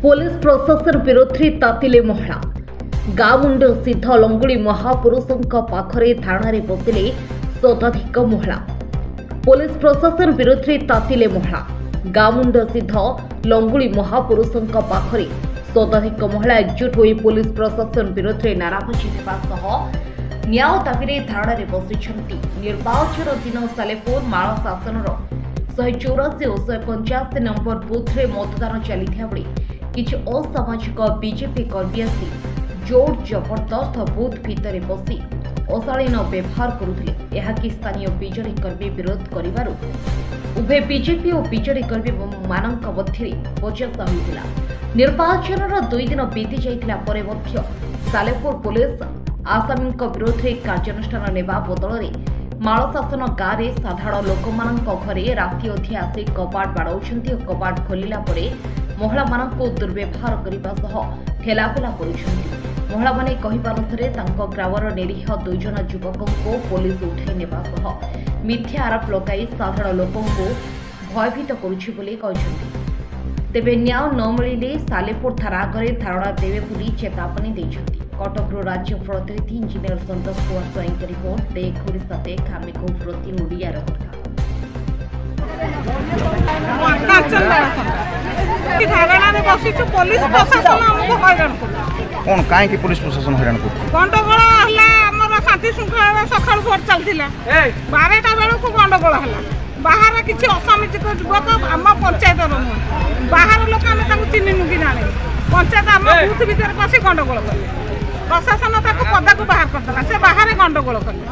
Police प्रशासन विरोधी तातिले महिला गामुंड सिद्ध लंगुड़ी महापुरुषों पाखरे थाना बसिले शताधिक महिला। पुलिस प्रशासन विरोधी तातिले महिला गामुंड सिद्ध लंगुड़ी महापुरुषों पाखरे शताधिक महिला एकजुट होई पुलिस प्रशासन विरोधी नाराबाजी न्याय दाबी धारणा बसिଛନ୍ତି। निर्वाचन दिन सालेपुर माଳ शासनर 184 और 185 नंबर बुथ्रे मतदान चली किछि असामाजिक बीजेपी कर्मी आसी जोर जबरदस्त बुथ भितर बसी अशालीन व्यवहार करुथिले। एहाकि स्थानीय बीजेडी कर्मी विरोध करिबारु उभय बीजेपी और बीजेडी कर्मी मानक मध्य बचसा होइतिला। निर्वाचनर 2 दिन बीती जाइतिला परे मध्य सालेपुर पुलिस आसामी विरोध में कार्यानुष्ठान नेबा बदल माଳ शासन गाँव में साधारण लोक घरे राति अधी आसी कबाट बाड़ाउछंती और कबाट खोलिला परे महिला मानक दुर्व्यवहार करने सह ठेलापेला करुछंती। महिला माने कहिबानुसारे तांको ग्रामर निरीह 2 जन युवकों को पुलिस उठाई नेबा सह मिथ्या आरोप लगाई साधारण लोकों को भयभीत करुछि बोली कहिसंती। तेबे न्याय न मिलिले सालेपुर थाना आगे धारणा देवे बोली चेतावनी दैछंती। कटकरू राज्य प्रतिनिधि इंजीनियर संतोष कुमार स्वाईं की रिपोर्ट देख ओडिशा देख आमे को प्रति ओडिया रखा धारणा में बसिछु पुलिस प्रशासन हमको हैरान कोन काहे की पुलिस प्रशासन हैरान को गंडगोल हला हमर शांति शृंखला सकाळ भोर चलथिला 12टा बेलू को गंडगोल हला बाहर किछि असामाजिक युवक हम पंचायत रो बाहर लोक हम ताकू चिन्हिनु कि नाने पंचायत हम बूथ भीतर बसी गंडगोल करले प्रशासन ताकू पदा को बाहर करदला से बाहर गंडगोल करले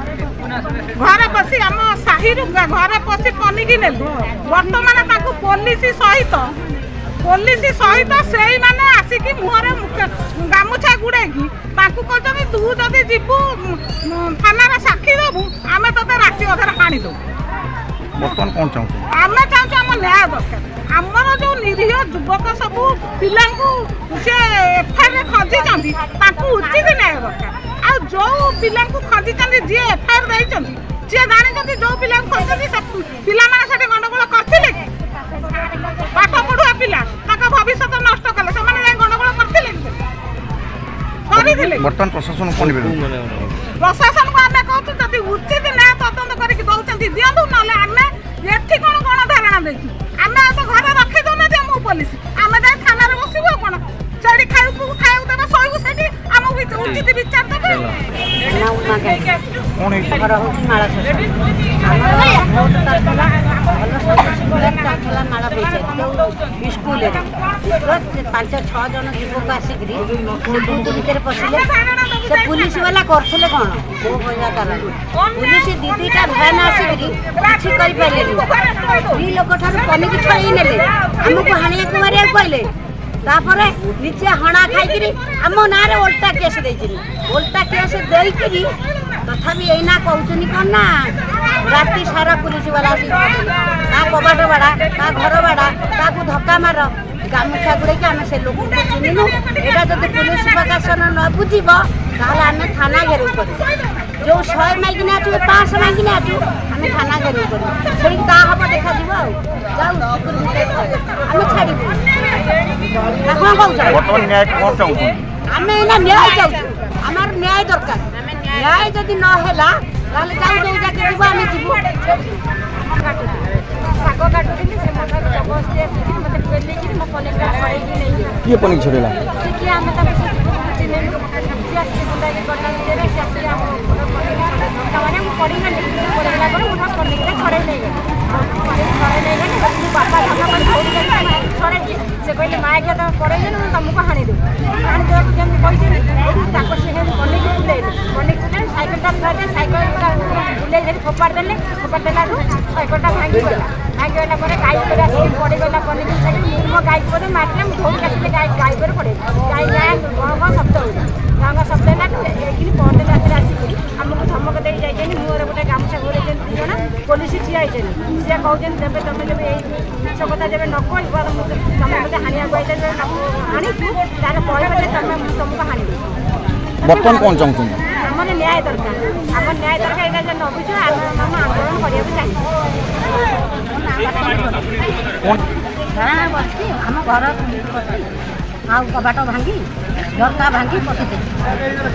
घर बसी हम साही घर बसी पनिकी नेलु वर्तमान ताकू पुलिस सहित से माने आसिकी मुहरे गामुछा गुड़ेकी कहते तू जदि जीवु थाना साक्षी देबू आम ते राति अधार पानी देबू। कौन चाहूँ आम चाहूँ आम न्याय दरकार आमर जो निरीह युवक सब पिला से एफआईआर खंजी उचित न्याय दरकार आ जो पिला खंजी जी एफआईआर देती सी जानी जो पिला खंजी पिला गंडगोल करते कि पाठ पढ़ुआ पिला भविष्य नष्ट कले से गंडगोल करते बर्तमान प्रशासन कौन प्रशासन को आम कहूँ जब उचित न्याय तदंत करके दौरान दिंतु ना आम ये कौन कौन धारणा देखी आम तो घर रखी दौना आम पुलिस आम जाए थाना बसबू कौन से खाया देवे शोबू से आम उचित विचार स्कूल 5-6 जन युवक आसिक भर पशिले से पुलिस वाला करते कौन मो कहवा कारण पुलिस 2-2टा भैन आसिक किसी करें स्त्री लोक पनिकी छड़ी ने आमको हाणिया मारिया कहले तापर निजे हणा खाई आम ना ओल्टा केस ओल्टा केस देकरी तथापि यही कहते कौन ना राति सारा पुलिस वाला कबाट बाड़ा घर बाड़ा धक्का मार गामुछा गुड़े आम से लोक को चिन्हनु यहाँ जब पुलिस प्रशासन न बुझे आम थाना घेराव कर जो 100 माइकिना आसू 500 माइकिना आसू आम थाना घेराव कर हम देखा आम छाड़ू आम एना न्याय चाहूँ आमार न्याय दरकार न्याय जदि नहला जो जाके जीव आम जीवु शाग काटुली से मटर जबरदस्ती आसिक मत पेलिकी मो कलेक्टर पड़ेगी नहीं किए पनिक छड़ेला कि आम चिन्हनु आसिक बुंदा के गला देवे से आसिक आम माने मो पड़ी ना पड़ेला पर मुठा कलेक्टर छड़े नहीं गए बापा धक्का पर छड़े से कहले माया के तुम पड़े तुमको हाणी दे हाणी देवा जमी कहते से पनिक बुले साइकेलटा फटे साइकेल बुले फोपाड़ देला साइकेलटा भांगीगला गाई पर आसिक पड़ेगला पनिक साइकेल मो गाई पर मारे धोक आसिले गाई पर पड़े गाई गाँ शब्द गाँ शब्द है पहले रात आसिक आमको धमक दे जाए मुहर गोटे गामुछा घोड़े 2 जन पुलिस ठिया सी कहते देवे तुम जब मिछ कथा जब न कह तुम मत हाणिया कहते हाणीचु तार कहते तुमको हाणी बर्तमान कौन चाहूँ आम न्याय दरकार आम न्याय दरकार यहाँ जो नबुझु आम आंदोलन करने चाहिए। आम घर ଆଉ କବାଟ ଭାଙ୍ଗି ଝରକା ଭାଙ୍ଗି ପଶିଥିଲେ।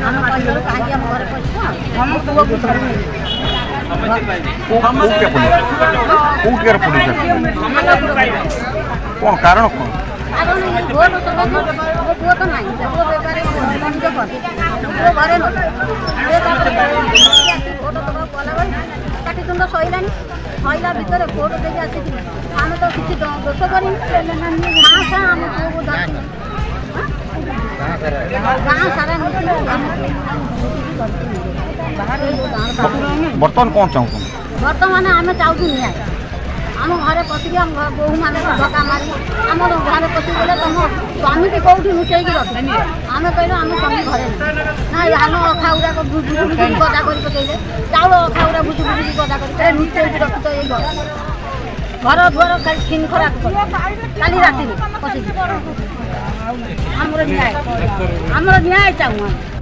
ଆମେ କହିଲୁ କାହିଁକି ଆମ ଘରେ ପଶିବ ଆମ ପୁଅକୁ ଧରି କୋଉଠିକାର ପୋଲିସ କଣ କାରଣ କଣ? କାରଣ ଏ ଭୋଟ ସମୟରେ ମୋ ପୁଅ ତ ନାହିଁ, ପୁଅ ବେପାରୀ ବାଣିଜ୍ୟ କରେ, ପୁଅ ଘରେ ନଥାଏ। ତାପରେ ଭୋଟ ଦେବାକୁ ଗଲାବେଳେ ପାଟିତୁଣ୍ଡ ସଇଲାଣି, ସଇଲା ଭିତରେ ଭୋଟ ଦେଇକି ଆସିଥିଲି। ଆମେ ତ କିଛି ଦୋଷ କରିନି, ଗାଁ ସାରା ଆମ ପୁଅକୁ ଧରିଛୁ, ଗାଁ ସାରା ବର୍ତ୍ତମାନ କଣ ଚାହୁଁଛନ୍ତି? ବର୍ତ୍ତମାନ ଆମେ ଚାହୁଁଛୁ ନ୍ୟାୟ। ଆମ ଘରେ ପଶିକି ଆମ ବୋହୂମାନେ ଧକ୍କା ମାରି ଆମର ଘରେ ପଶିଗଲେ ତମ ସ୍ୱାମୀକି କେଉଁଠି ଲୁଚେଇକି ରଖିବେ। ଆମେ କହିଲୁ ଆମ ସ୍ୱାମୀ ଘରେ ନାହିଁ। ଧାନ ଅଖା ଗୁଡ଼ାକ ବୁଝି ବୁଝିକି ଗଦା କରି ପକେଇଲେ, ଚାଉଳ ଅଖା ଗୁଡ଼ା ବୁଝି ବୁଝିକି ଗଦା କରି ଲୁଚେଇକି ରଖିତ ଏଇ ଘର ଦୁଆର ଖାଲି ଛିନ୍ ଖରାପ କଲେ କାଲି ରାତିରେ ପଶିକି। ଆମର ନ୍ୟାୟ ଚାହୁଁ ଆମେ।